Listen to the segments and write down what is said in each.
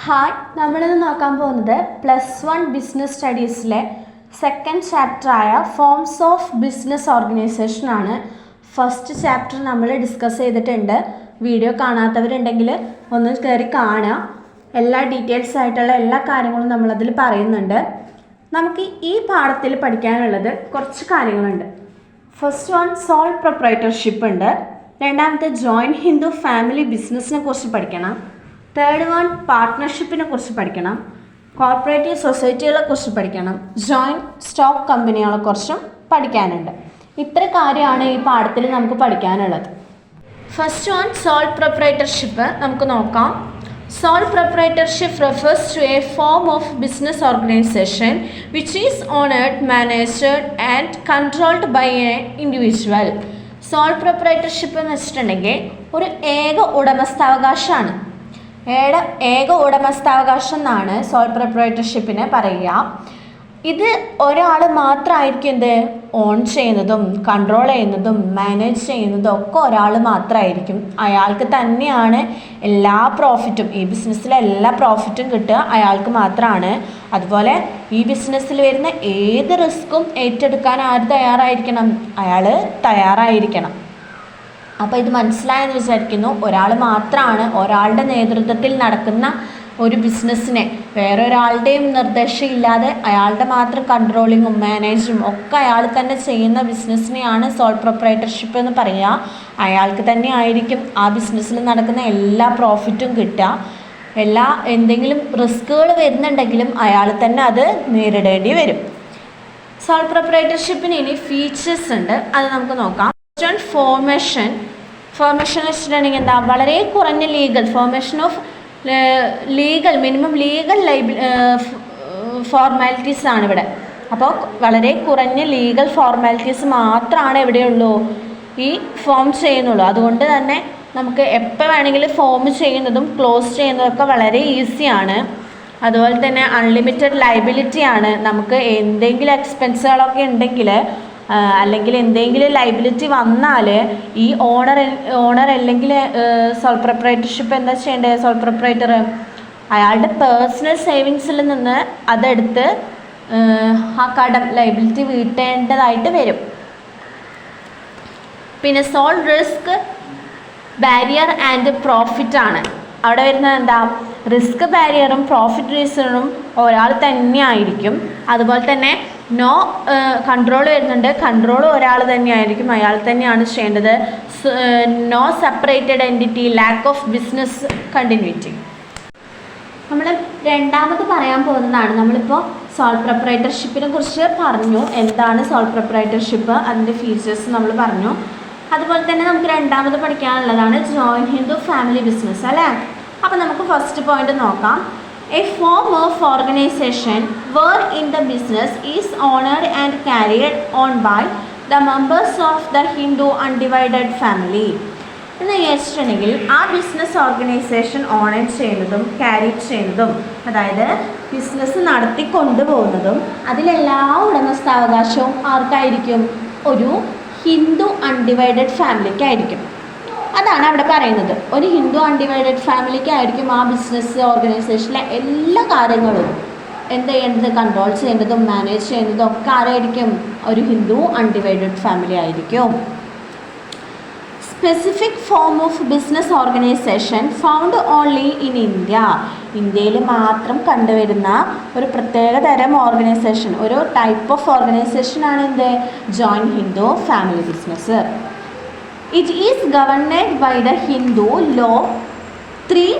Hi, നമ്മളിന്ന് നോക്കാൻ പോകുന്നത് +1 ബിസിനസ് സ്റ്റഡീസിലെ സെക്കൻഡ് ചാപ്റ്ററായ ഫോംസ് ഓഫ് ബിസിനസ് ഓർഗനൈസേഷൻ ആണ്. ഫസ്റ്റ് ചാപ്റ്റർ നമ്മൾ ഡിസ്കസ് ചെയ്തിട്ടുണ്ട്. വീഡിയോ കാണാത്തവരുണ്ടെങ്കിൽ ഒന്ന് കയറി കാണുക. എല്ലാ ഡീറ്റെയിൽസ് ആയിട്ടുള്ള എല്ലാ കാര്യങ്ങളും നമ്മളതിൽ പറയുന്നുണ്ട്. നമുക്ക് ഈ പാഠത്തിൽ പഠിക്കാനുള്ളത് കുറച്ച് കാര്യങ്ങളുണ്ട്. ഫസ്റ്റ് വൺ സോൾ പ്രൊപ്രൈറ്റർഷിപ്പ് ഉണ്ട്. രണ്ടാമത്തെ ജോയിൻറ്റ് ഹിന്ദു ഫാമിലി ബിസിനസ്സിനെ കുറിച്ച് പഠിക്കണം. തേർഡ് വൺ പാർട്ട്ണർഷിപ്പിനെ കുറിച്ച് പഠിക്കണം. കോർപ്പറേറ്റീവ് സൊസൈറ്റികളെ കുറിച്ച് പഠിക്കണം. ജോയിൻറ്റ് സ്റ്റോക്ക് കമ്പനികളെ കുറിച്ചും പഠിക്കാനുണ്ട്. ഇത്ര കാര്യമാണ് ഈ പാഠത്തിൽ നമുക്ക് പഠിക്കാനുള്ളത്. ഫസ്റ്റ് വൺ സോൾ പ്രൊപ്രൈറ്റർഷിപ്പ് നമുക്ക് നോക്കാം. Sole proprietorship refers to a form of business organization which is owned, managed and controlled by an individual. Sole proprietorship എന്ന് വെച്ചിട്ടുണ്ടെങ്കിൽ ഒരു ഏക ഉടമസ്ഥാവകാശമാണ്. ഏക ഉടമസ്ഥാവകാശം എന്നാണ് സോൾ പ്രൊപ്രൈറ്റർഷിപ്പിനെ പറയുക. ഇത് ഒരാൾ മാത്രമായിരിക്കും എന്ത് ഓൺ ചെയ്യുന്നതും കൺട്രോൾ ചെയ്യുന്നതും മാനേജ് ചെയ്യുന്നതും ഒക്കെ ഒരാൾ മാത്രമായിരിക്കും. അയാൾക്ക് തന്നെയാണ് എല്ലാ പ്രോഫിറ്റും, ഈ ബിസിനസ്സിലെ എല്ലാ പ്രോഫിറ്റും കിട്ടുക അയാൾക്ക് മാത്രമാണ്. അതുപോലെ ഈ ബിസിനസ്സിൽ വരുന്ന ഏത് റിസ്ക്കും ഏറ്റെടുക്കാൻ ആര് തയ്യാറായിരിക്കണം? അയാൾ തയ്യാറായിരിക്കണം. അപ്പോൾ ഇത് മനസ്സിലായെന്ന് വിചാരിക്കുന്നു. ഒരാൾ മാത്രമാണ് ഒരാളുടെ നേതൃത്വത്തിൽ നടക്കുന്ന ഒരു ബിസിനസ്സിനെ വേറൊരാളുടെയും നിർദ്ദേശമില്ലാതെ അയാളുടെ മാത്രം കൺട്രോളിങ്ങും മാനേജും ഒക്കെ അയാൾ തന്നെ ചെയ്യുന്ന ബിസിനസ്സിനെയാണ് സോൾ പ്രൊപ്രൈറ്റർഷിപ്പ് എന്ന് പറയുക. അയാൾക്ക് തന്നെ ആയിരിക്കും ആ ബിസിനസ്സിൽ നടക്കുന്ന എല്ലാ പ്രോഫിറ്റും കിട്ടുക. എന്തെങ്കിലും റിസ്കുകൾ വരുന്നുണ്ടെങ്കിലും അയാൾ തന്നെ അത് നേരിടേണ്ടി വരും. സോൾ പ്രൊപ്രൈറ്റർഷിപ്പിന് ഇനി ഫീച്ചേഴ്സ് ഉണ്ട്, അത് നമുക്ക് നോക്കാം. ഫോർമേഷൻ വെച്ചിട്ടുണ്ടെങ്കിൽ എന്താ? വളരെ കുറഞ്ഞ മിനിമം ലീഗൽ ഫോർമാലിറ്റീസ് ആണ് ഇവിടെ. അപ്പോൾ വളരെ കുറഞ്ഞ ലീഗൽ ഫോർമാലിറ്റീസ് മാത്രമാണ് എവിടെയുള്ളൂ ഈ ഫോം ചെയ്യുന്നുള്ളൂ. അതുകൊണ്ട് തന്നെ നമുക്ക് എപ്പോൾ വേണമെങ്കിലും ഫോം ചെയ്യുന്നതും ക്ലോസ് ചെയ്യുന്നതൊക്കെ വളരെ ഈസിയാണ്. അതുപോലെ തന്നെ അൺലിമിറ്റഡ് ലയബിലിറ്റി ആണ്. നമുക്ക് എന്തെങ്കിലും എക്സ്പെൻസുകളൊക്കെ ഉണ്ടെങ്കിൽ അല്ലെങ്കിൽ എന്തെങ്കിലും ലയബിലിറ്റി വന്നാൽ ഈ ഓണർ അല്ലെങ്കിൽ സോൾ പ്രൊപ്രൈറ്റർഷിപ്പ് എന്താ ചെയ്യേണ്ടത്? സോൾ പ്രൊപ്രൈറ്റർ അയാളുടെ പേഴ്സണൽ സേവിങ്സിൽ നിന്ന് അതെടുത്ത് ആ കടം ലയബിലിറ്റി വീട്ടേണ്ടതായിട്ട് വരും. പിന്നെ sole risk bearer and profit ആണ്. അവിടെ വരുന്നത് എന്താ? റിസ്ക് ബാരിയറും പ്രോഫിറ്റ് റീസണും ഒരാൾ തന്നെ ആയിരിക്കും. അതുപോലെ തന്നെ കൺട്രോൾ വരുന്നുണ്ട്. കൺട്രോൾ ഒരാൾ തന്നെയായിരിക്കും, അയാൾ തന്നെയാണ് ചെയ്യേണ്ടത്. No separated entity, lack of business continuity. നമ്മൾ രണ്ടാമത് പറയാൻ പോകുന്നതാണ്. നമ്മളിപ്പോൾ സോൾ പ്രൊപ്രൈറ്റർഷിപ്പിനെ കുറിച്ച് പറഞ്ഞു. എന്താണ് സോൾ പ്രൊപ്രൈറ്റർഷിപ്പ്, അതിൻ്റെ ഫീച്ചേഴ്സ് നമ്മൾ പറഞ്ഞു. അതുപോലെ തന്നെ നമുക്ക് രണ്ടാമത് പഠിക്കാനുള്ളതാണ് ജോയിൻറ്റ് ഹിന്ദു ഫാമിലി ബിസിനസ്, അല്ലേ? അപ്പോൾ നമുക്ക് ഫസ്റ്റ് പോയിന്റ് നോക്കാം. A form of organization wherein the business is owned and carried on by the members of the Hindu undivided family. എന്ന് വിചാരിച്ചിട്ടുണ്ടെങ്കിൽ ആ ബിസിനസ് ഓർഗനൈസേഷൻ ഓൺ ചെയ്യുന്നതും ക്യാരി ചെയ്യുന്നതും, അതായത് ബിസിനസ് നടത്തി കൊണ്ടുപോകുന്നതും അതിലെല്ലാ ഉടമസ്ഥാവകാശവും ആർക്കായിരിക്കും? ഒരു ഹിന്ദു അൺഡിവൈഡഡ് ഫാമിലിക്കായിരിക്കും. അതാണ് അവിടെ പറയുന്നത്. ഒരു ഹിന്ദു അൺഡിവൈഡഡ് ഫാമിലിക്കായിരിക്കും ആ ബിസിനസ് ഓർഗനൈസേഷനിലെ എല്ലാ കാര്യങ്ങളും എന്ത് ചെയ്യേണ്ടത്? കൺട്രോൾ ചെയ്യേണ്ടതും മാനേജ് ചെയ്യുന്നതും ഒക്കെ ആരായിരിക്കും? ഒരു ഹിന്ദു അൺഡിവൈഡഡ് ഫാമിലി ആയിരിക്കും. Specific form of business organisation found only in India. ഇന്ത്യയിൽ മാത്രം കണ്ടുവരുന്ന ഒരു പ്രത്യേക തരം ഓർഗനൈസേഷൻ, ഒരു ടൈപ്പ് ഓഫ് ഓർഗനൈസേഷനാണ് എന്ത്? Joint Hindu family business. It is governed by the Hindu law. 3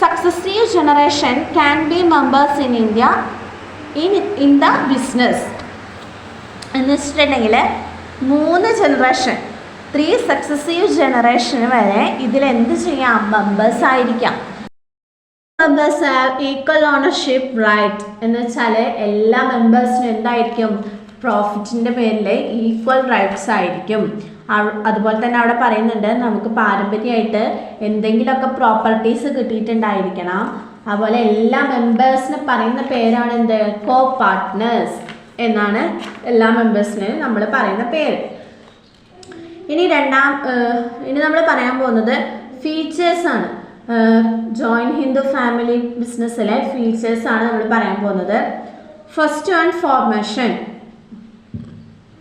successive generation can be members in India in the business. എന്ന് വെച്ചിട്ടുണ്ടെങ്കിൽ 3 ജനറേഷൻ, 3 സക്സസീവ് ജനറേഷൻ വരെ ഇതിൽ എന്ത് ചെയ്യാം? മെമ്പേഴ്സ് ആയിരിക്കാം. Members have equal ownership right എന്ന് വെച്ചാൽ എല്ലാ മെമ്പേഴ്സിനും എന്തായിരിക്കും? പ്രോഫിറ്റിൻ്റെ പേരിൽ ഈക്വൽ റൈറ്റ്സ് ആയിരിക്കും. അതുപോലെ തന്നെ അവിടെ പറയുന്നുണ്ട് നമുക്ക് പാരമ്പര്യമായിട്ട് എന്തെങ്കിലുമൊക്കെ പ്രോപ്പർട്ടീസ് കിട്ടിയിട്ടുണ്ടായിരിക്കണം. അതുപോലെ എല്ലാ മെമ്പേഴ്സിന് പറയുന്ന പേരാണ് എന്ത്? കോ പാർട്ട്നേഴ്സ് എന്നാണ് എല്ലാ മെമ്പേഴ്സിനും നമ്മൾ പറയുന്ന പേര്. ഇനി നമ്മൾ പറയാൻ പോകുന്നത് ഫീച്ചേഴ്സാണ്. ജോയിൻറ്റ് ഹിന്ദു ഫാമിലി ബിസിനസ്സിലെ ഫീച്ചേഴ്സാണ് നമ്മൾ പറയാൻ പോകുന്നത്. First one, formation.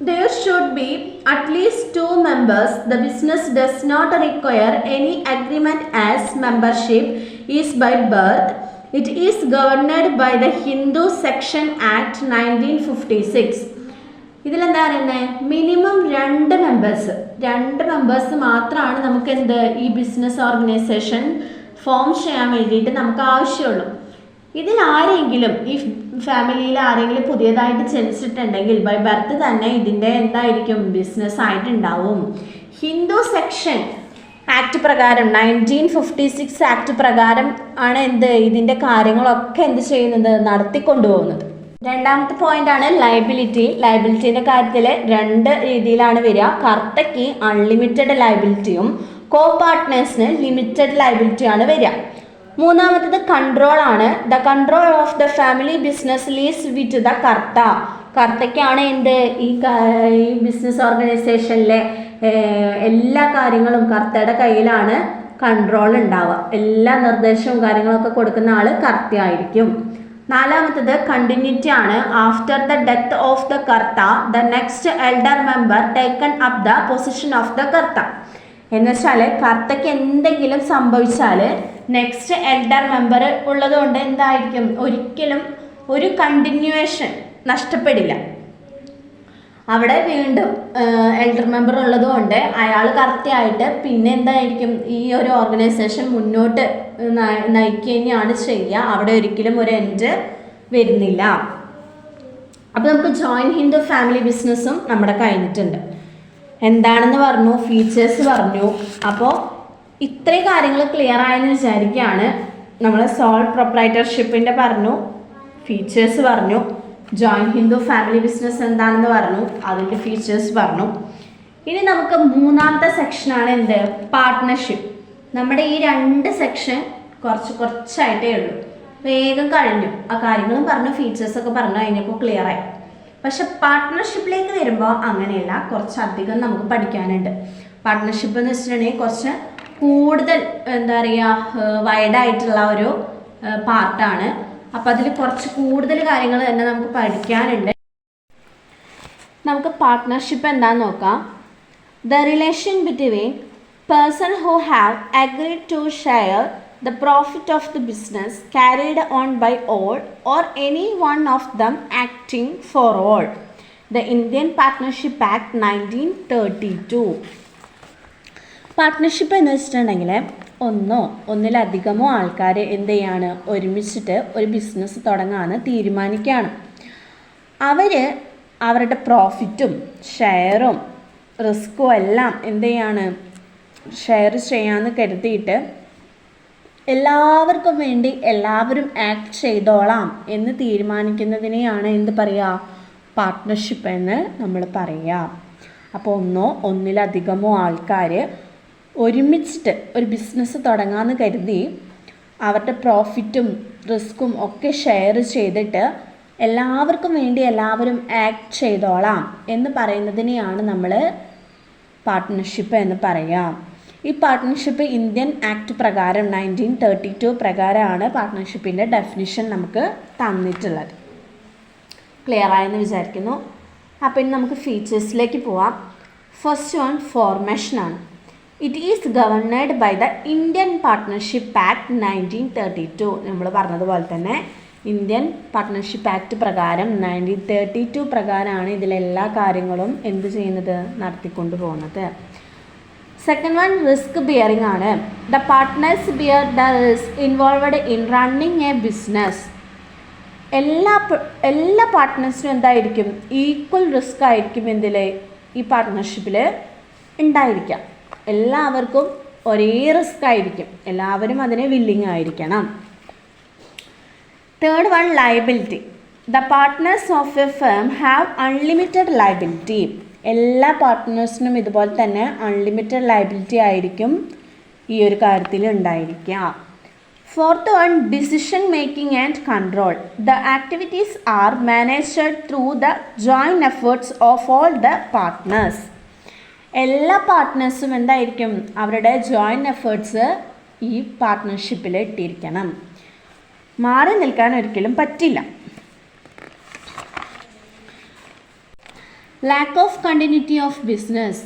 There should be at least 2 members. The business does not require any agreement as membership is by birth. It is governed by the Hindu Section Act 1956. ഇതിലെന്താ പറയുന്നത്, minimum 2 members മാത്രമാണ് നമുക്ക് എന്ത് ഈ business organisation form ചെയ്യാൻ വേണ്ടിയിട്ട് നമുക്ക് ആവശ്യമുള്ളൂ. ഇതിൽ ആരെങ്കിലും ഈ ഫാമിലിയിൽ ആരെങ്കിലും പുതിയതായിട്ട് ജനിച്ചിട്ടുണ്ടെങ്കിൽ ബൈ ബർത്ത് തന്നെ ഇതിൻ്റെ എന്തായിരിക്കും ബിസിനസ് ആയിട്ടുണ്ടാവും. ഹിന്ദു സെക്ഷൻ ആക്ട് പ്രകാരം 1956 ആക്ട് പ്രകാരം ആണ് ഇതിൻ്റെ കാര്യങ്ങളൊക്കെ ചെയ്യുന്നത്, നടത്തിക്കൊണ്ടുപോകുന്നത്. രണ്ടാമത്തെ പോയിന്റാണ് ലയബിലിറ്റീൻ്റെ കാര്യത്തിൽ 2 രീതിയിലാണ് വരിക. കർത്തയ്ക്ക് അൺലിമിറ്റഡ് ലയബിലിറ്റിയും കോ പാർട്ട്നേഴ്സിന് ലിമിറ്റഡ് ലയബിലിറ്റിയാണ് വരിക. മൂന്നാമത്തത് കൺട്രോൾ ആണ്. The control of the family business lies with the karta. കർത്തയ്ക്കാണ് ഈ ബിസിനസ് ഓർഗനൈസേഷനിലെ എല്ലാ കാര്യങ്ങളും കർത്തയുടെ കയ്യിലാണ് കൺട്രോൾ ഉണ്ടാവുക. എല്ലാ നിർദ്ദേശവും കാര്യങ്ങളൊക്കെ കൊടുക്കുന്ന ആൾ കർത്തയായിരിക്കും. നാലാമത്തത് കണ്ടിന്യൂറ്റി ആണ്. After the death of the karta the next elder member taken up the position of the karta. എന്ന് വെച്ചാൽ കർത്തയ്ക്ക് എന്തെങ്കിലും സംഭവിച്ചാൽ നെക്സ്റ്റ് എൽഡർ മെമ്പർ ഉള്ളതുകൊണ്ട് എന്തായിരിക്കും, ഒരിക്കലും ഒരു കണ്ടിന്യൂവേഷൻ നഷ്ടപ്പെടില്ല. അവിടെ വീണ്ടും എൽഡർ മെമ്പർ ഉള്ളതുകൊണ്ട് അയാൾ കറക്റ്റായിട്ട് പിന്നെ എന്തായിരിക്കും ഈ ഒരു ഓർഗനൈസേഷൻ മുന്നോട്ട് നയിക്കുക തന്നെയാണ് ചെയ്യുക. അവിടെ ഒരിക്കലും ഒരു എൻഡ് വരുന്നില്ല. അപ്പോൾ നമുക്ക് ജോയിൻറ്റ് ഹിന്ദു ഫാമിലി ബിസിനസ്സും നമ്മുടെ കഴിഞ്ഞിട്ടുണ്ട്. എന്താണെന്ന് പറഞ്ഞു, ഫീച്ചേഴ്സ് പറഞ്ഞു. അപ്പോൾ ഇത്രയും കാര്യങ്ങൾ ക്ലിയർ ആയെന്ന് വിചാരിക്കുകയാണ്. നമ്മൾ സോൾ പ്രൊപ്രൈറ്റർഷിപ്പിൻ്റെ പറഞ്ഞു, ഫീച്ചേഴ്സ് പറഞ്ഞു, ജോയിൻറ്റ് ഹിന്ദു ഫാമിലി ബിസിനസ് എന്താണെന്ന് പറഞ്ഞു, അതിൻ്റെ ഫീച്ചേഴ്സ് പറഞ്ഞു. ഇനി നമുക്ക് മൂന്നാമത്തെ സെക്ഷനാണ് പാർട്ട്ണർഷിപ്പ്. നമ്മുടെ ഈ 2 സെക്ഷൻ കുറച്ചായിട്ടേ ഉള്ളൂ, വേഗം കഴിഞ്ഞു. ആ കാര്യങ്ങളും പറഞ്ഞു, ഫീച്ചേഴ്സൊക്കെ പറഞ്ഞു കഴിഞ്ഞപ്പോൾ ക്ലിയറായി. പക്ഷെ പാർട്ട്ണർഷിപ്പിലേക്ക് വരുമ്പോൾ അങ്ങനെയല്ല, കുറച്ചധികം നമുക്ക് പഠിക്കാനുണ്ട്. പാർട്ട്ണർഷിപ്പ് എന്ന് വെച്ചിട്ടുണ്ടെങ്കിൽ കുറച്ച് കൂടുതൽ വൈഡായിട്ടുള്ള ഒരു പാർട്ടാണ്. അപ്പോൾ അതിൽ കുറച്ച് കൂടുതൽ കാര്യങ്ങൾ തന്നെ നമുക്ക് പഠിക്കാനുണ്ട്. നമുക്ക് പാർട്ട്ണർഷിപ്പ് എന്താണെന്ന് നോക്കാം. The relation between person who have agreed to share the profit of the business carried on by all or any one of them acting for all. The Indian Partnership Act 1932. Partnership എന്ന് വെച്ചിട്ടുണ്ടെങ്കിൽ ഒന്നിലധികമോ ആൾക്കാർ ഒരുമിച്ചിട്ട് ഒരു business തുടങ്ങാമെന്ന് തീരുമാനിക്കുകയാണ്. അവരുടെ പ്രോഫിറ്റും ഷെയറും റിസ്ക്കും എല്ലാം share ചെയ്യാമെന്ന് കരുതിയിട്ട് എല്ലാവർക്കും വേണ്ടി എല്ലാവരും ആക്ട് ചെയ്തോളാം എന്ന് തീരുമാനിക്കുന്നതിനെയാണ് പാർട്ട്ണർഷിപ്പ് എന്ന് നമ്മൾ പറയുക. അപ്പോൾ ഒന്നിലധികമോ ആൾക്കാർ ഒരുമിച്ചിട്ട് ഒരു ബിസിനസ് തുടങ്ങാമെന്ന് കരുതി അവരുടെ പ്രോഫിറ്റും റിസ്ക്കും ഒക്കെ ഷെയർ ചെയ്തിട്ട് എല്ലാവർക്കും വേണ്ടി എല്ലാവരും ആക്ട് ചെയ്തോളാം എന്ന് പറയുന്നതിനെയാണ് നമ്മൾ പാർട്ട്ണർഷിപ്പ് എന്ന് പറയുക. ഈ പാർട്ട്ണർഷിപ്പ് ഇന്ത്യൻ ആക്ട് പ്രകാരം 1932 പ്രകാരമാണ് പാർട്ട്ണർഷിപ്പിൻ്റെ ഡെഫിനിഷൻ നമുക്ക് തന്നിട്ടുള്ളത്. ക്ലിയർ ആയെന്ന് വിചാരിക്കുന്നു. അപ്പോൾ ഇനി നമുക്ക് ഫീച്ചേഴ്സിലേക്ക് പോവാം. ഫസ്റ്റ് വൺ ഫോർമേഷനാണ്. It is governed by the Indian partnership act 1932. നമ്മൾ പറഞ്ഞതുപോലെ തന്നെ ഇന്ത്യൻ പാർട്ട്ണർഷിപ്പ് ആക്ട് പ്രകാരം 1932 പ്രകാരമാണ് ഇതിലെല്ലാ കാര്യങ്ങളും നടത്തിക്കൊണ്ടു പോകുന്നത്. സെക്കൻഡ് വൺ റിസ്ക് ബിയറിംഗ് ആണ്. The partners bear the risk involved in running a business. എല്ലാ പാർട്ട്നേഴ്സിനും ഈക്വൽ റിസ്ക് ആയിരിക്കും ഈ പാർട്ട്ണർഷിപ്പിൽ ഉണ്ടായിരിക്കാം. എല്ലാവർക്കും ഒരേ റിസ്ക് ആയിരിക്കും, എല്ലാവരും അതിന് വില്ലിങ് ആയിരിക്കണം. Third one liability. The partners of a firm have unlimited liability. എല്ലാ പാർട്ട്നേഴ്സിനും ഇതുപോലെ തന്നെ അൺലിമിറ്റഡ് ലയബിലിറ്റി ആയിരിക്കും ഈ ഒരു കാര്യത്തിൽ ഉണ്ടായിരിക്കുക. Fourth one decision making and control. The activities are managed through the joint efforts of all the partners. എല്ലാ പാർട്ട്നേഴ്സും അവരുടെ ജോയിൻറ്റ് എഫേർട്സ് ഈ പാർട്ട്ണർഷിപ്പിൽ ഇട്ടിരിക്കണം. മാറി നിൽക്കാൻ ഒരിക്കലും പറ്റില്ല. Lack of continuity of business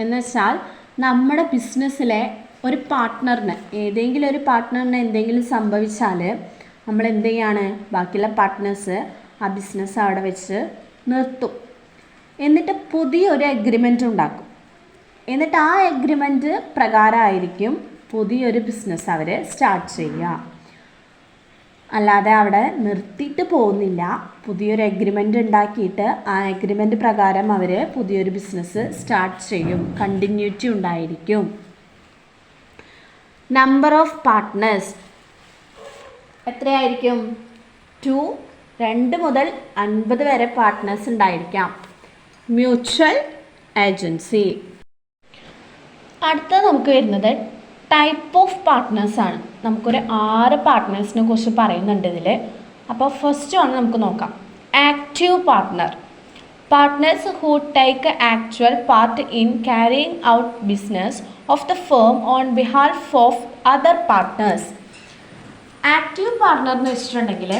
എന്ന് വെച്ചാൽ നമ്മുടെ ബിസിനസ്സിലെ ഒരു പാർട്ട്ണറിന്, ഏതെങ്കിലും ഒരു പാർട്ട്ണറിന് എന്തെങ്കിലും സംഭവിച്ചാൽ നമ്മൾ എന്ത് ചെയ്യാണ്, ബാക്കിയുള്ള പാർട്ട്നേഴ്സ് ആ ബിസിനസ് അവിടെ വെച്ച് നിർത്തും. എന്നിട്ട് പുതിയൊരു എഗ്രിമെൻ്റ് ഉണ്ടാക്കും. എന്നിട്ട് ആ എഗ്രിമെൻ്റ് പ്രകാരമായിരിക്കും പുതിയൊരു ബിസിനസ് അവർ സ്റ്റാർട്ട് ചെയ്യുക. അല്ലാതെ അവിടെ നിർത്തിയിട്ട് പോകുന്നില്ല. പുതിയൊരു എഗ്രിമെൻ്റ് ഉണ്ടാക്കിയിട്ട് ആ എഗ്രിമെൻ്റ് പ്രകാരം അവർ പുതിയൊരു ബിസിനസ് സ്റ്റാർട്ട് ചെയ്യും. കണ്ടിന്യൂറ്റി ഉണ്ടായിരിക്കും. നമ്പർ ഓഫ് പാർട്ട്നേഴ്സ് എത്രയായിരിക്കും? 2 മുതൽ 50 വരെ പാർട്ട്നേഴ്സ് ഉണ്ടായിരിക്കാം. Mutual agency. അടുത്ത നമുക്ക് വരുന്നത് ടൈപ്പ് ഓഫ് പാർട്ട്നേഴ്സാണ്. നമുക്കൊരു 6 പാർട്ട്നേഴ്സിനെ കുറിച്ച് പറയുന്നുണ്ട് ഇതിൽ. അപ്പോൾ ഫസ്റ്റ് ആണ് നമുക്ക് നോക്കാം. Active partner. Partners who take actual part in carrying out business of the firm on behalf of other partners. Active partner എന്ന് വെച്ചിട്ടുണ്ടെങ്കിൽ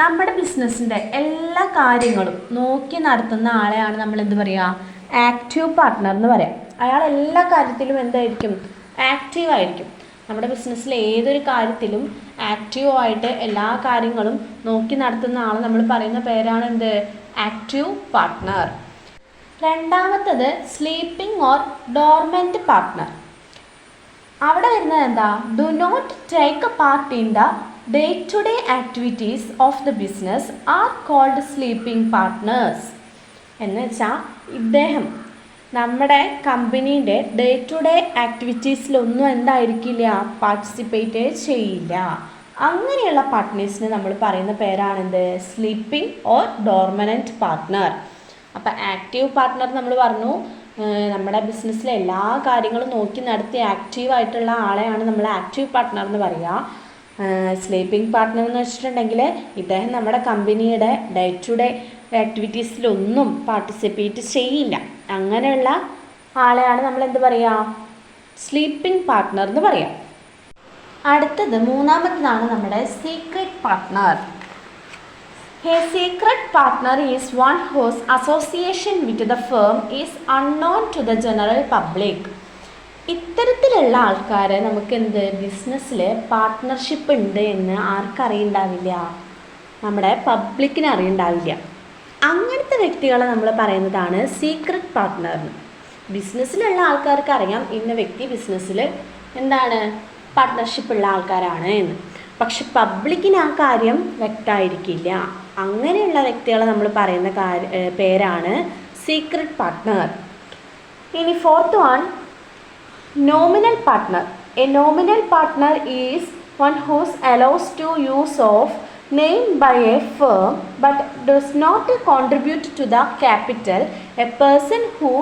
നമ്മുടെ ബിസിനസ്സിൻ്റെ എല്ലാ കാര്യങ്ങളും നോക്കി നടത്തുന്ന ആളെയാണ് നമ്മൾ എന്ത് പറയുക, ആക്റ്റീവ് പാർട്ട്ണർ എന്ന് പറയാം. അയാൾ എല്ലാ കാര്യത്തിലും എന്തായിരിക്കും, ആക്റ്റീവായിരിക്കും. നമ്മുടെ ബിസിനസ്സിലെ ഏതൊരു കാര്യത്തിലും ആക്റ്റീവായിട്ട് എല്ലാ കാര്യങ്ങളും നോക്കി നടത്തുന്ന ആൾ നമ്മൾ പറയുന്ന പേരാണ് എന്ത്, ആക്റ്റീവ് പാർട്ട്ണർ. രണ്ടാമത്തത് സ്ലീപ്പിംഗ് ഓർ ഡോർമെൻറ്റ് പാർട്ട്ണർ. അവിടെ വരുന്നത് എന്താ, do not take a part in the day to day activities of the business are called sleeping partners. എന്ന് വെച്ചാൽ ഇദ്ദേഹം നമ്മുടെ കമ്പനീൻ്റെ ഡേ ടു ഡേ ആക്ടിവിറ്റീസിലൊന്നും എന്തായിരിക്കില്ല, പാർട്ടിസിപ്പേറ്റ് ചെയ്യില്ല. അങ്ങനെയുള്ള പാർട്ട്നേഴ്സിന് നമ്മൾ പറയുന്ന പേരാണെന്ത്, സ്ലീപ്പിംഗ് ഓർ ഡോർമനൻറ്റ് പാർട്ട്ണർ. അപ്പോൾ ആക്റ്റീവ് പാർട്ട്ണർ നമ്മൾ പറഞ്ഞു, നമ്മുടെ ബിസിനസ്സിലെ എല്ലാ കാര്യങ്ങളും നോക്കി നടത്തി ആക്റ്റീവായിട്ടുള്ള ആളെയാണ് നമ്മൾ ആക്റ്റീവ് പാർട്ട്ണർ എന്ന് പറയുക. സ്ലീപ്പിംഗ് പാർട്ട്ണർ എന്ന് വെച്ചിട്ടുണ്ടെങ്കിൽ ഇദ്ദേഹം നമ്മുടെ കമ്പനിയുടെ ഡേ ടു ഡേ ആക്ടിവിറ്റീസിലൊന്നും പാർട്ടിസിപ്പേറ്റ് ചെയ്യില്ല. അങ്ങനെയുള്ള ആളെയാണ് നമ്മൾ എന്ത് പറയുക, സ്ലീപ്പിംഗ് പാർട്ട്ണർ എന്ന് പറയാം. അടുത്തത് മൂന്നാമത്തതാണ് നമ്മുടെ secret partner. A secret partner is one whose association with the firm is unknown to the general public. ഇത്തരത്തിലുള്ള ആൾക്കാരെ നമുക്ക് എന്ത്, ബിസിനസ്സിൽ പാർട്ട്ണർഷിപ്പ് ഉണ്ട് എന്ന് ആർക്കറിയുണ്ടാവില്ല, നമ്മുടെ പബ്ലിക്കിന് അറിയുണ്ടാവില്ല. അങ്ങനത്തെ വ്യക്തികളെ നമ്മൾ പറയുന്നതാണ് സീക്രട്ട് പാർട്ട്ണർ. ബിസിനസ്സിലുള്ള ആൾക്കാർക്ക് അറിയാം ഇന്ന വ്യക്തി ബിസിനസ്സിൽ എന്താണ്, പാർട്ട്ണർഷിപ്പ് ഉള്ള ആൾക്കാരാണ് എന്ന്. പക്ഷെ പബ്ലിക്കിന് ആ കാര്യം വ്യക്തമായിരിക്കില്ല. അങ്ങനെയുള്ള വ്യക്തികളെ നമ്മൾ പറയുന്ന പേരാണ് സീക്രട്ട് പാർട്ട്ണർ. ഇനി fourth one, nominal partner. A nominal partner is one whose allows to use of name by a firm but does not contribute to the capital. A person who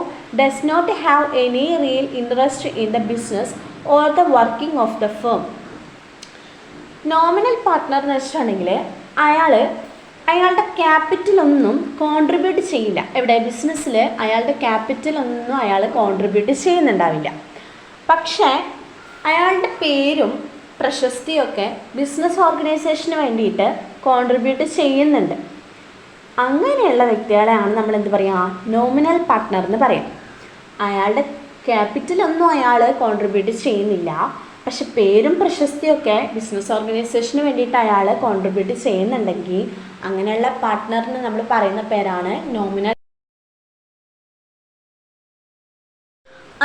does not have any real interest in the business or the working of the firm. Nominal partner എന്ന് വെച്ചിട്ടുണ്ടെങ്കിൽ അയാളുടെ ക്യാപിറ്റലൊന്നും contribute ചെയ്യില്ല. എവിടെ, ബിസിനസ്സിൽ അയാളുടെ ക്യാപിറ്റലൊന്നും അയാൾ contribute ചെയ്യുന്നുണ്ടാവില്ല. പക്ഷേ അയാളുടെ പേരും പ്രശസ്തിയൊക്കെ ബിസിനസ് ഓർഗനൈസേഷന് വേണ്ടിയിട്ട് കോൺട്രിബ്യൂട്ട് ചെയ്യുന്നുണ്ട്. അങ്ങനെയുള്ള വ്യക്തികളെയാണ് നമ്മൾ എന്ത് പറയുക, നോമിനൽ പാർട്ട്ണർ എന്ന് പറയാം. അയാളുടെ ക്യാപിറ്റലൊന്നും അയാൾ കോൺട്രിബ്യൂട്ട് ചെയ്യുന്നില്ല, പക്ഷെ പേരും പ്രശസ്തിയൊക്കെ ബിസിനസ് ഓർഗനൈസേഷന് വേണ്ടിയിട്ട് അയാൾ കോൺട്രിബ്യൂട്ട് ചെയ്യുന്നുണ്ടെങ്കിൽ അങ്ങനെയുള്ള പാർട്ട്ണറിന് നമ്മൾ പറയുന്ന പേരാണ് നോമിനൽ.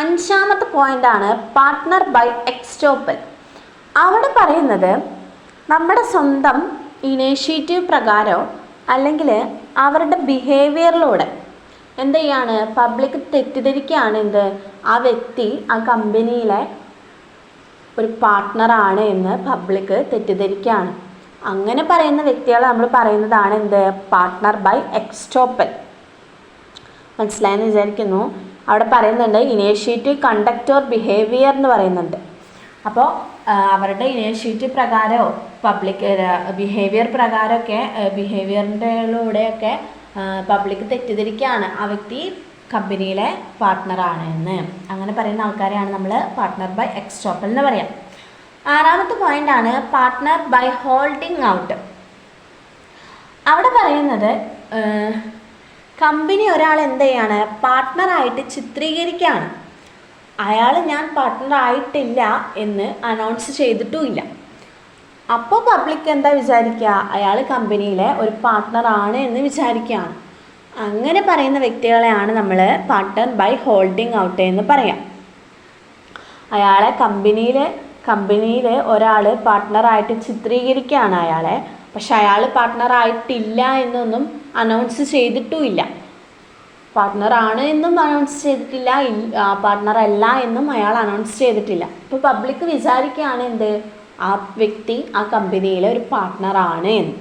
അഞ്ചാമത്തെ പോയിൻ്റാണ് പാർട്ട്ണർ ബൈ എക്സ്റ്റോപ്പൽ. അവിടെ പറയുന്നത് നമ്മുടെ സ്വന്തം ഇനീഷ്യേറ്റീവ് പ്രകാരമോ അല്ലെങ്കിൽ അവരുടെ ബിഹേവിയറിലൂടെ എന്ത് ചെയ്യാണ്, പബ്ലിക് തെറ്റിദ്ധരിക്കുകയാണ് എന്ത്, ആ വ്യക്തി ആ കമ്പനിയിലെ ഒരു പാർട്ട്ണറാണ് എന്ന് പബ്ലിക് തെറ്റിദ്ധരിക്കുകയാണ്. അങ്ങനെ പറയുന്ന വ്യക്തികളെ നമ്മൾ പറയുന്നതാണ് എന്ത്, പാർട്ട്ണർ ബൈ എക്സ്റ്റോപ്പൽ. മനസ്സിലായെന്ന് വിചാരിക്കുന്നു. അവിടെ പറയുന്നുണ്ട് ഇനീഷ്യേറ്റീവ്, കണ്ടക്ട് ഓർ ബിഹേവിയർ എന്ന് പറയുന്നുണ്ട്. അപ്പോൾ അവരുടെ ഇനീഷ്യേറ്റീവ് പ്രകാരമോ പബ്ലിക് ബിഹേവിയർ പ്രകാരമൊക്കെ ബിഹേവിയറിൻ്റെയിലൂടെയൊക്കെ പബ്ലിക് തെറ്റിദ്ധരിക്കുകയാണ് ആ വ്യക്തി കമ്പനിയിലെ പാർട്ട്ണറാണ് എന്ന്. അങ്ങനെ പറയുന്ന ആൾക്കാരെയാണ് നമ്മൾ പാർട്ട്ണർ ബൈ എക്സ്റ്റോപ്പൽ എന്ന് പറയാം. ആറാമത്തെ പോയിൻ്റാണ് പാർട്ട്ണർ ബൈ ഹോൾഡിംഗ് ഔട്ട്. അവിടെ പറയുന്നത് കമ്പനി ഒരാൾ എന്ത് ചെയ്യാണ്, പാർട്ട്ണറായിട്ട് ചിത്രീകരിക്കുകയാണ്. അയാൾ ഞാൻ പാർട്ട്ണറായിട്ടില്ല എന്ന് അനൗൺസ് ചെയ്തിട്ടുമില്ല. അപ്പോൾ പബ്ലിക് എന്താ വിചാരിക്കുക, അയാൾ കമ്പനിയിലെ ഒരു പാർട്ട്ണറാണ് എന്ന് വിചാരിക്കുകയാണ്. അങ്ങനെ പറയുന്ന വ്യക്തികളെയാണ് നമ്മൾ പാർട്ട്ണർ ബൈ ഹോൾഡിംഗ് ഔട്ട് എന്ന് പറയാം. അയാളെ കമ്പനിയിൽ ഒരാൾ പാർട്ട്ണറായിട്ട് ചിത്രീകരിക്കുകയാണ് അയാളെ, പക്ഷെ അയാൾ പാർട്ട്ണറായിട്ടില്ല എന്നൊന്നും അനൗൺസ് ചെയ്തിട്ടുമില്ല. പാർട്ട്ണറാണ് എന്നും അനൗൺസ് ചെയ്തിട്ടില്ല, പാർട്ട്ണർ അല്ല എന്നും അയാൾ അനൗൺസ് ചെയ്തിട്ടില്ല. ഇപ്പോൾ പബ്ലിക് വിചാരിക്കുകയാണ് എന്ത്, ആ വ്യക്തി ആ കമ്പനിയിലെ ഒരു പാർട്ട്ണറാണ് എന്ന്.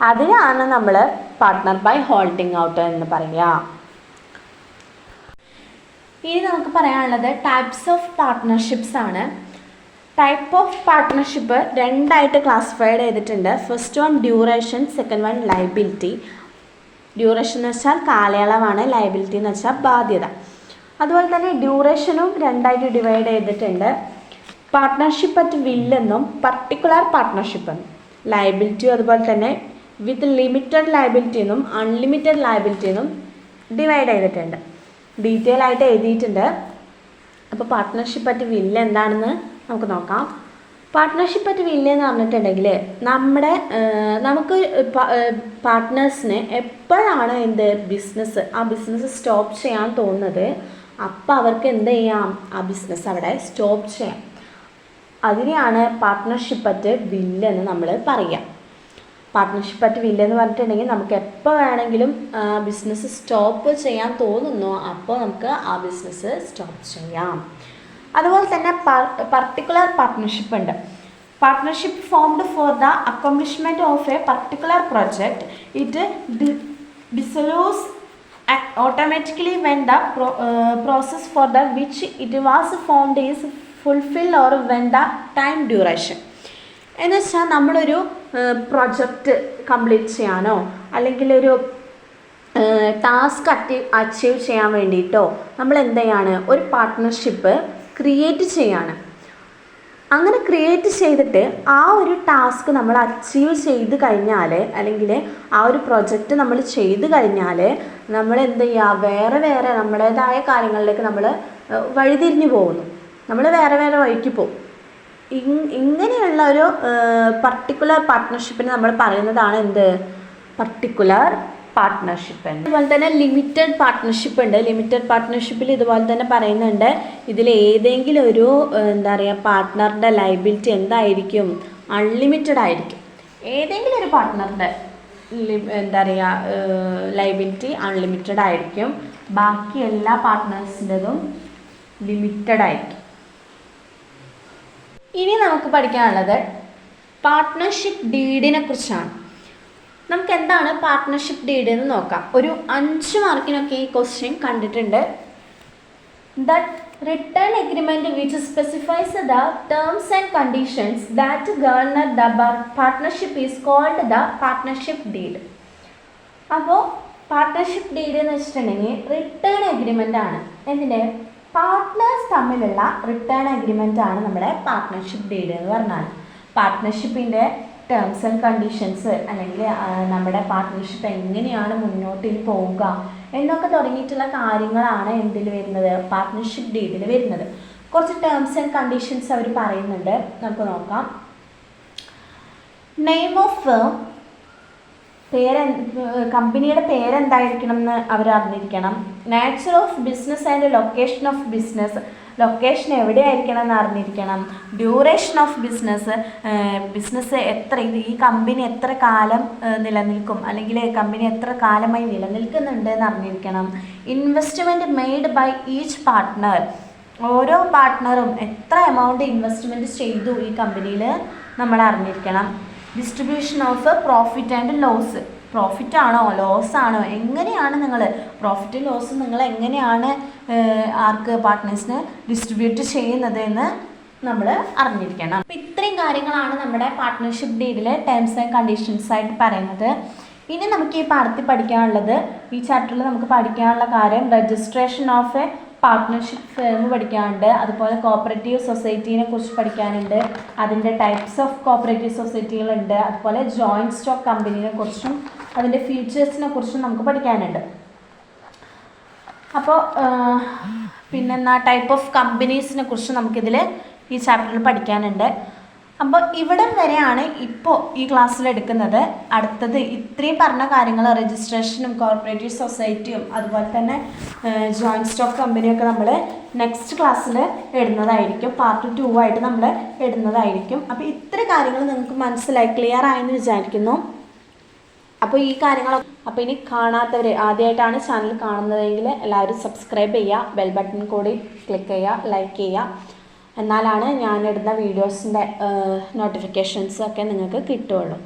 അതിനാണ് നമ്മൾ പാർട്ട്ണർ ബൈ ഹോൾഡിംഗ് ഔട്ട് എന്ന് പറയുക. ഇനി നമുക്ക് പറയാനുള്ളത് ടൈപ്സ് ഓഫ് പാർട്ട്ണർഷിപ്സ് ആണ്. ടൈപ്പ് ഓഫ് പാർട്ട്ണർഷിപ്പ് രണ്ടായിട്ട് ക്ലാസിഫൈഡ് ചെയ്തിട്ടുണ്ട്. First one duration, second one liability. Duration എന്ന് വെച്ചാൽ കാലയളവാണ്, ലയബിലിറ്റി എന്ന് വെച്ചാൽ ബാധ്യത. അതുപോലെ തന്നെ ഡ്യൂറേഷനും രണ്ടായിട്ട് ഡിവൈഡ് ചെയ്തിട്ടുണ്ട്. പാർട്ട്ണർഷിപ്പ് അറ്റ് വില്ലെന്നും പർട്ടിക്കുലർ പാർട്ട്ണർഷിപ്പ് എന്നും. ലയബിലിറ്റിയും അതുപോലെ തന്നെ വിത്ത് ലിമിറ്റഡ് ലയബിലിറ്റി എന്നും അൺലിമിറ്റഡ് ലയബിലിറ്റി എന്നും ഡിവൈഡ് ചെയ്തിട്ടുണ്ട്, ഡീറ്റെയിൽ ആയിട്ട് എഴുതിയിട്ടുണ്ട്. അപ്പോൾ പാർട്ട്ണർഷിപ്പ് അറ്റ് വില്ല് എന്താണെന്ന് നമുക്ക് നോക്കാം. പാർട്ട്ണർഷിപ്പ് അറ്റ് വില്ല് എന്ന് പറഞ്ഞിട്ടുണ്ടെങ്കിൽ നമുക്ക് പാർട്ട്നേഴ്സിന് എപ്പോഴാണ് ആ ബിസിനസ് സ്റ്റോപ്പ് ചെയ്യാൻ തോന്നുന്നത്, അപ്പോൾ അവർക്ക് എന്ത് ചെയ്യാം, ആ ബിസിനസ് അവിടെ സ്റ്റോപ്പ് ചെയ്യാം. അതിനെയാണ് പാർട്ട്ണർഷിപ്പ് അറ്റ് വില്ല് എന്ന് നമ്മൾ പറയാം. പാർട്ട്ണർഷിപ്പ് അറ്റ് വില്ല് എന്ന് പറഞ്ഞിട്ടുണ്ടെങ്കിൽ നമുക്ക് എപ്പോൾ വേണമെങ്കിലും ബിസിനസ് സ്റ്റോപ്പ് ചെയ്യാൻ തോന്നുന്നോ അപ്പോൾ നമുക്ക് ആ ബിസിനസ് സ്റ്റോപ്പ് ചെയ്യാം. അതുപോലെ തന്നെ പർട്ടിക്കുലർ പാർട്ട്ണർഷിപ്പ് ഉണ്ട്. Partnership formed for the accomplishment of a particular project. It dissolves automatically when the process for the which it was formed is fulfil or when the time duration. എന്ന് വെച്ചാൽ നമ്മളൊരു project complete ചെയ്യാനോ അല്ലെങ്കിൽ ഒരു task achieve ചെയ്യാൻ വേണ്ടിയിട്ടോ നമ്മൾ എന്ത് ചെയ്യാണ്, ഒരു പാർട്ട്ണർഷിപ്പ് ക്രിയേറ്റ് ചെയ്യാണ്. അങ്ങനെ ക്രിയേറ്റ് ചെയ്തിട്ട് ആ ഒരു ടാസ്ക് നമ്മൾ അച്ചീവ് ചെയ്ത് കഴിഞ്ഞാൽ അല്ലെങ്കിൽ ആ ഒരു പ്രൊജക്റ്റ് നമ്മൾ ചെയ്ത് കഴിഞ്ഞാൽ നമ്മൾ എന്ത് ചെയ്യുക, വേറെ നമ്മുടേതായ കാര്യങ്ങളിലേക്ക് നമ്മൾ വഴിതിരിഞ്ഞു പോകുന്നു, നമ്മൾ വേറെ വഴിക്ക് പോകും. ഇങ്ങനെയുള്ള ഒരു പർട്ടിക്കുലർ പാർട്ട്ണർഷിപ്പിന് നമ്മൾ പറയുന്നതാണ് എന്ത്, പർട്ടിക്കുലർ പാർട്ട്ണർഷിപ്പ്. അതുപോലെ തന്നെ ലിമിറ്റഡ് പാർട്ട്ണർഷിപ്പ് ഉണ്ട്. ലിമിറ്റഡ് പാർട്ട്ണർഷിപ്പിൽ ഇതുപോലെ തന്നെ പറയുന്നുണ്ട്, ഇതിൽ ഏതെങ്കിലും ഒരു പാർട്ട്ണറുടെ ലയബിലിറ്റി എന്തായിരിക്കും, അൺലിമിറ്റഡ് ആയിരിക്കും. ഏതെങ്കിലും ഒരു പാർട്ട്ണറുടെ ലയബിലിറ്റി അൺലിമിറ്റഡ് ആയിരിക്കും, ബാക്കി എല്ലാ പാർട്ട്നേഴ്സിൻ്റെതും ലിമിറ്റഡ് ആയിരിക്കും. ഇനി നമുക്ക് പഠിക്കാനുള്ളത് പാർട്ട്ണർഷിപ്പ് ഡീഡിനെ കുറിച്ചാണ്. നമുക്ക് എന്താണ് പാർട്ട്ണർഷിപ്പ് ഡീഡ് എന്ന് നോക്കാം. ഒരു 5 മാർക്കിനൊക്കെ ഈ ക്വസ്റ്റ്യൻ കണ്ടിട്ടുണ്ട്. That written agreement which specifies the terms and conditions that govern the partnership is called the partnership deed. അപ്പോൾ പാർട്ട്ണർഷിപ്പ് ഡീഡ് എന്ന് വെച്ചിട്ടുണ്ടെങ്കിൽ റിട്ടേൺ എഗ്രിമെൻ്റ് ആണ്. എന്തിൻ്റെ, പാർട്ട്നേഴ്സ് തമ്മിലുള്ള റിട്ടേൺ എഗ്രിമെൻ്റ് ആണ് നമ്മുടെ പാർട്ട്ണർഷിപ്പ് ഡീഡ് എന്ന് പറഞ്ഞാൽ. പാർട്ട്ണർഷിപ്പിൻ്റെ ടേംസ് ആൻഡ് കണ്ടീഷൻസ് അല്ലെങ്കിൽ നമ്മുടെ പാർട്ട്ണർഷിപ്പ് എങ്ങനെയാണ് മുന്നോട്ട് പോവുക എന്നൊക്കെ തുടങ്ങിയിട്ടുള്ള കാര്യങ്ങളാണ് എന്തിൽ വരുന്നത്, പാർട്ട്ണർഷിപ്പ് ഡീഡിൽ വരുന്നത്. കുറച്ച് ടേംസ് ആൻഡ് കണ്ടീഷൻസ് അവർ പറയുന്നുണ്ട്, നമുക്ക് നോക്കാം. നെയിം ഓഫ് ഫേം, കമ്പനിയുടെ പേരെന്തായിരിക്കണം എന്ന് അവർ അറിഞ്ഞിരിക്കണം. Nature of business and location of business, location എവിടെയായിരിക്കണം എന്ന് അറിഞ്ഞിരിക്കണം. ഡ്യൂറേഷൻ ഓഫ് ബിസിനസ് ഈ കമ്പനി എത്ര കാലം നിലനിൽക്കും അല്ലെങ്കിൽ കമ്പനി എത്ര കാലമായി നിലനിൽക്കുന്നുണ്ട് എന്ന് അറിഞ്ഞിരിക്കണം. Investment made by each partner, ഓരോ പാർട്ട്ണറും എത്ര എമൗണ്ട് ഇൻവെസ്റ്റ്മെൻറ്റ് ചെയ്തു ഈ കമ്പനിയിൽ നമ്മൾ അറിഞ്ഞിരിക്കണം. Distribution of profit and loss, profit ആണോ ലോസ് ആണോ, എങ്ങനെയാണ് നിങ്ങൾ പ്രോഫിറ്റ് ലോസ് നിങ്ങൾ എങ്ങനെയാണ് ആർക്ക് പാർട്ട്നേഴ്സിന് ഡിസ്ട്രിബ്യൂട്ട് ചെയ്യുന്നത് എന്ന് നമ്മൾ അറിഞ്ഞിരിക്കണം. അപ്പോൾ ഇത്രയും കാര്യങ്ങളാണ് നമ്മുടെ പാർട്ട്ണർഷിപ്പ് ഡീഡിലെ ടേംസ് ആൻഡ് കണ്ടീഷൻസ് ആയിട്ട് പറയുന്നത്. ഇനി നമുക്ക് ഈ പാഠത്തിൽ പഠിക്കാനുള്ളത്, ഈ ചാപ്റ്ററിൽ നമുക്ക് പഠിക്കാനുള്ള കാര്യം registration of A partnership firm പഠിക്കാനുണ്ട്, അതുപോലെ കോപ്പറേറ്റീവ് സൊസൈറ്റീനെ കുറിച്ച് പഠിക്കാനുണ്ട്, അതിൻ്റെ ടൈപ്സ് ഓഫ് കോപ്പറേറ്റീവ് സൊസൈറ്റികളുണ്ട്, അതുപോലെ ജോയിൻറ്റ് സ്റ്റോക്ക് കമ്പനീനെ കുറിച്ചും അതിൻ്റെ ഫീച്ചേഴ്സിനെ കുറിച്ചും നമുക്ക് പഠിക്കാനുണ്ട്. അപ്പോൾ പിന്നെന്താ ടൈപ്പ് ഓഫ് കമ്പനീസിനെ കുറിച്ച് നമുക്കിതിൽ ഈ ചാപ്റ്ററിൽ പഠിക്കാനുണ്ട്. അപ്പോൾ ഇവിടം വരെയാണ് ഇപ്പോൾ ഈ ക്ലാസ്സിൽ എടുക്കുന്നത്. അടുത്തത് ഇത്രയും പറഞ്ഞ കാര്യങ്ങൾ രജിസ്ട്രേഷനും കോർപ്പറേറ്റീവ് സൊസൈറ്റിയും അതുപോലെ തന്നെ ജോയിൻറ്റ് സ്റ്റോക്ക് കമ്പനിയൊക്കെ നമ്മൾ നെക്സ്റ്റ് ക്ലാസ്സിൽ ഇടുന്നതായിരിക്കും. പാർട്ട് 2 ആയിട്ട് നമ്മൾ ഇടുന്നതായിരിക്കും. അപ്പോൾ ഇത്ര കാര്യങ്ങൾ നിങ്ങൾക്ക് മനസ്സിലായി, ക്ലിയർ ആയെന്ന് വിചാരിക്കുന്നു. അപ്പോൾ ഈ കാര്യങ്ങളൊക്കെ അപ്പോൾ ഇനി കാണാത്തവർ, ആദ്യമായിട്ടാണ് ചാനൽ കാണുന്നതെങ്കിൽ എല്ലാവരും സബ്സ്ക്രൈബ് ചെയ്യുക, ബെൽ ബട്ടൺ കൂടി ക്ലിക്ക് ചെയ്യുക, ലൈക്ക് ചെയ്യുക. എന്നാലാണ് ഞാനിടുന്ന വീഡിയോസിൻ്റെ നോട്ടിഫിക്കേഷൻസ് ഒക്കെ നിങ്ങൾക്ക് കിട്ടുകയുള്ളൂ.